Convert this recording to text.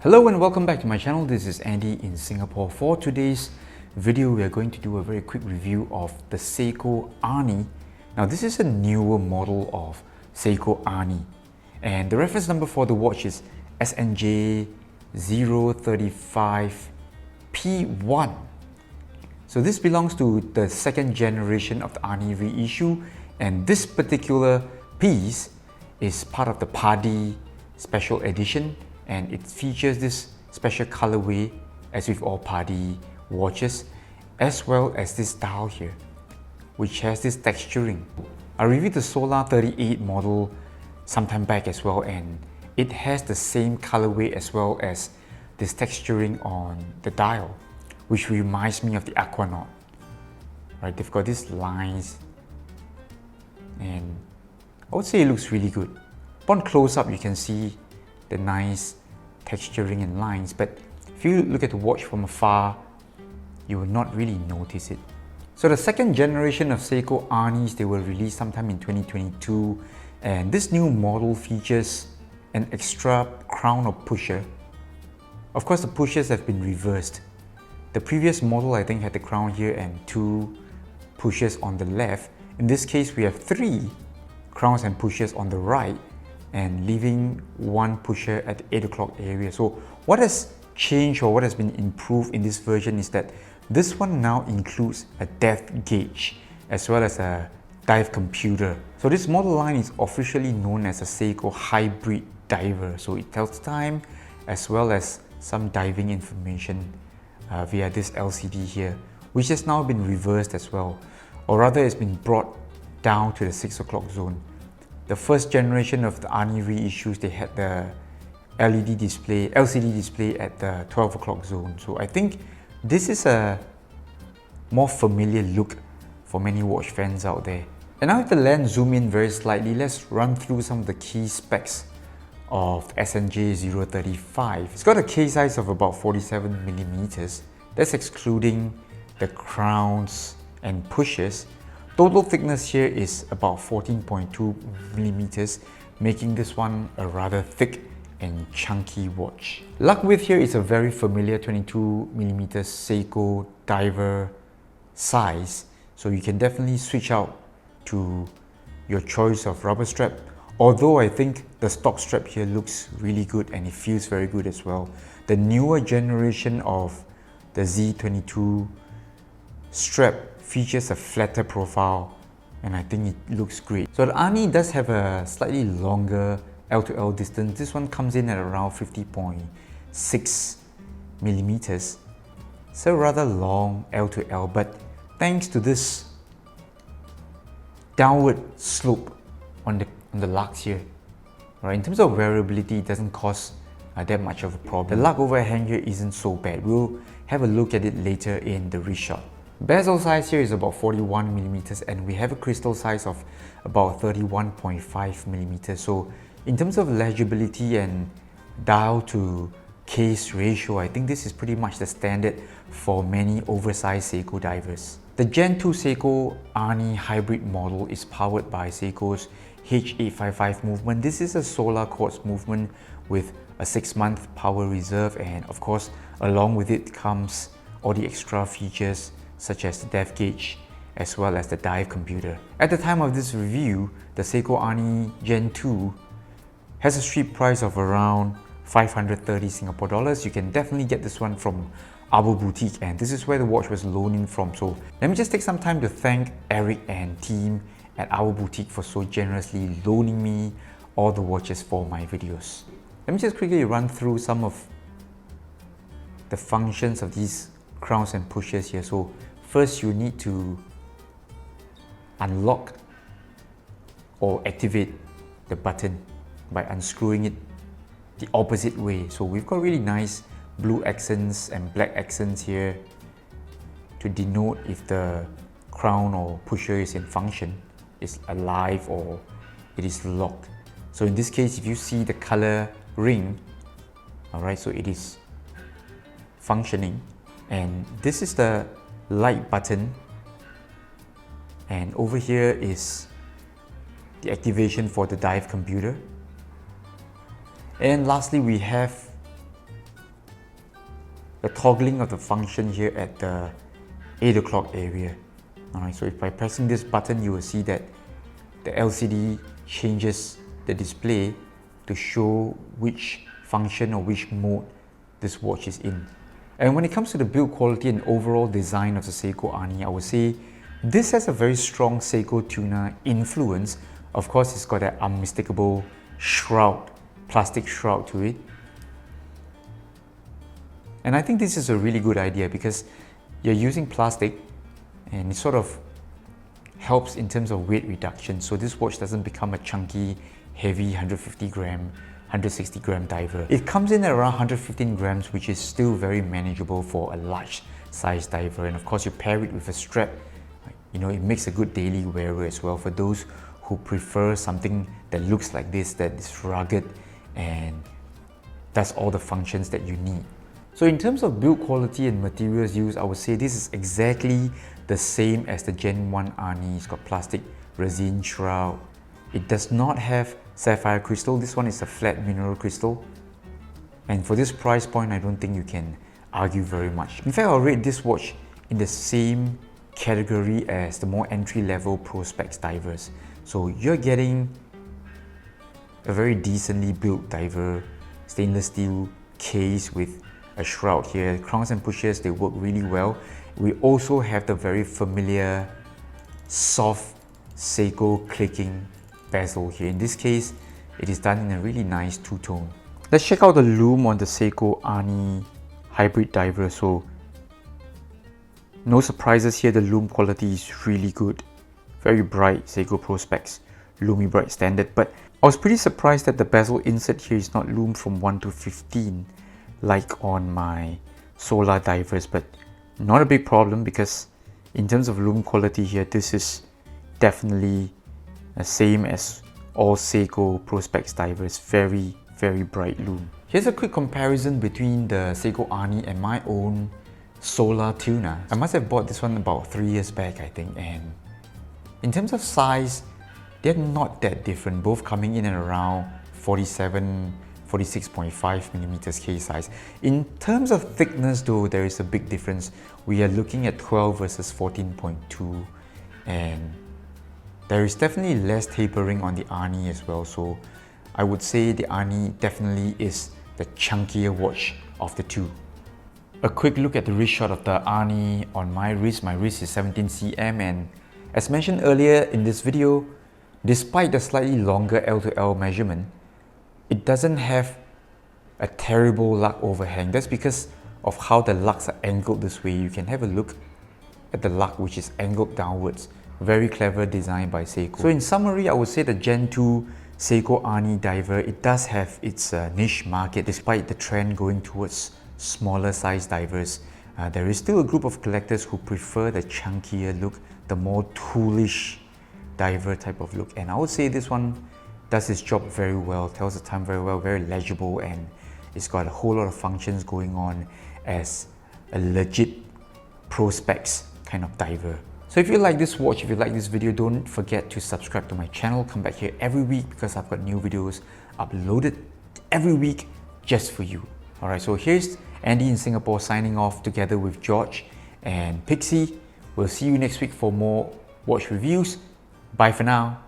Hello and welcome back to my channel. This is Andy in Singapore. For today's video, we are going to do a very quick review of the Seiko Arnie. Now this is a newer model of Seiko Arnie and the reference number for the watch is SNJ035P1. So this belongs to the second generation of the Arnie Reissue, and this particular piece is part of the Party Special Edition, and it features this special colorway as with all Party watches, as well as this dial here, which has this texturing. I reviewed the Solar 38 model sometime back as well, and it has the same colorway as well as this texturing on the dial, which reminds me of the Aquanaut. Right, they've got these lines, and I would say it looks really good. Upon close-up, you can see the nice texturing and lines, but if you look at the watch from afar, you will not really notice it. So the second generation of Seiko Arnies, they were released sometime in 2022, and this new model features an extra crown or pusher. Of course, the pushers have been reversed. The previous model, I think, had the crown here and two pushers on the left. In this case, we have three crowns and pushers on the right, and leaving one pusher at the 8 o'clock area. So what has changed or what has been improved in this version is that this one now includes a depth gauge as well as a dive computer. So this model line is officially known as a Seiko hybrid diver. So it tells time as well as some diving information via this LCD here, which has now been reversed as well, or rather it's been brought down to the 6 o'clock zone. The first generation of the Arnie reissues, they had the LCD display at the 12 o'clock zone. So I think this is a more familiar look for many watch fans out there. And now if the lens zoom in very slightly, let's run through some of the key specs of SNJ035. It's got a case size of about 47 millimeters. That's excluding the crowns and pushers. Total thickness here is about 14.2 millimeters, making this one a rather thick and chunky watch. Lug width here is a very familiar 22 millimeters Seiko diver size, so you can definitely switch out to your choice of rubber strap, although I think the stock strap here looks really good and it feels very good as well. The newer generation of the Z22 strap features a flatter profile, and I think it looks great. So the Arnie does have a slightly longer L to L distance. This one comes in at around 50.6 millimeters. So rather long L to L, but thanks to this downward slope on the lugs here, right, in terms of wearability, it doesn't cause that much of a problem. The lug overhang here isn't so bad. We'll have a look at it later in the reshot. Bezel size here is about 41 millimeters, and we have a crystal size of about 31.5 millimeters. So in terms of legibility and dial to case ratio, I think this is pretty much the standard for many oversized Seiko divers. The Gen 2 Seiko Arnie hybrid model is powered by Seiko's H855 movement. This is a solar quartz movement with a 6-month power reserve, and of course along with it comes all the extra features such as the depth gauge as well as the dive computer. At the time of this review, the Seiko Arnie Gen 2 has a street price of around 530 Singapore dollars. You can definitely get this one from our boutique, and this is where the watch was loaning from. So let me just take some time to thank Eric and team at our boutique for so generously loaning me all the watches for my videos. Let me just quickly run through some of the functions of these crowns and pushers here. So first, you need to unlock or activate the button by unscrewing it the opposite way. So we've got really nice blue accents and black accents here to denote if the crown or pusher is in function, is alive, or it is locked. So in this case, if you see the color ring, alright, so it is functioning. And this is the light button, and over here is the activation for the dive computer. And lastly, we have the toggling of the function here at the 8 o'clock area. Alright, so if by pressing this button, you will see that the LCD changes the display to show which function or which mode this watch is in. And when it comes to the build quality and overall design of the Seiko Arnie, I would say this has a very strong Seiko Tuna influence. Of course, it's got that unmistakable shroud, plastic shroud to it. And I think this is a really good idea because you're using plastic and it sort of helps in terms of weight reduction. So this watch doesn't become a chunky, heavy 150 gram, 160 gram diver. It comes in at around 115 grams, which is still very manageable for a large size diver. And of course, you pair it with a strap. You know, it makes a good daily wearer as well for those who prefer something that looks like this, that is rugged and does all the functions that you need. So in terms of build quality and materials used, I would say this is exactly the same as the Gen 1 Arnie. It's got plastic resin shroud. It does not have sapphire crystal. This one is a flat mineral crystal. And for this price point, I don't think you can argue very much. In fact, I'll rate this watch in the same category as the more entry-level Pro Specs divers. So you're getting a very decently built diver, stainless steel case with a shroud here. Crowns and pushes, they work really well. We also have the very familiar soft Seiko clicking bezel here. In this case, it is done in a really nice two-tone. Let's check out the lume on the Seiko Arnie hybrid diver. So no surprises here, the lume quality is really good. Very bright Seiko Pro Specs, Lumi Bright standard. But I was pretty surprised that the bezel insert here is not lume from 1 to 15 like on my Solar divers, but not a big problem because in terms of lume quality here, this is definitely the same as all Seiko Pro Specs divers. Very, very bright lume. Here's a quick comparison between the Seiko Arnie and my own Solar Tuna. I must have bought this one about 3 years back, I think, and in terms of size, they're not that different, both coming in at around 46.5 millimeters case size. In terms of thickness though, there is a big difference. We are looking at 12 versus 14.2, and there is definitely less tapering on the Arnie as well. So I would say the Arnie definitely is the chunkier watch of the two. A quick look at the wrist shot of the Arnie on my wrist. My wrist is 17 cm, and as mentioned earlier in this video, despite the slightly longer L to L measurement, it doesn't have a terrible lug overhang. That's because of how the lugs are angled this way. You can have a look at the lug, which is angled downwards. Very clever design by Seiko. So in summary, I would say the Gen 2 Seiko Arnie diver, it does have its niche market despite the trend going towards smaller size divers. There is still a group of collectors who prefer the chunkier look, the more toolish diver type of look, and I would say this one does its job very well, tells the time very well, very legible, and it's got a whole lot of functions going on as a legit Pro Specs kind of diver. So if you like this watch, if you like this video, don't forget to subscribe to my channel. Come back here every week because I've got new videos uploaded every week just for you. Alright, so here's Andy in Singapore signing off together with George and Pixie. We'll see you next week for more watch reviews. Bye for now.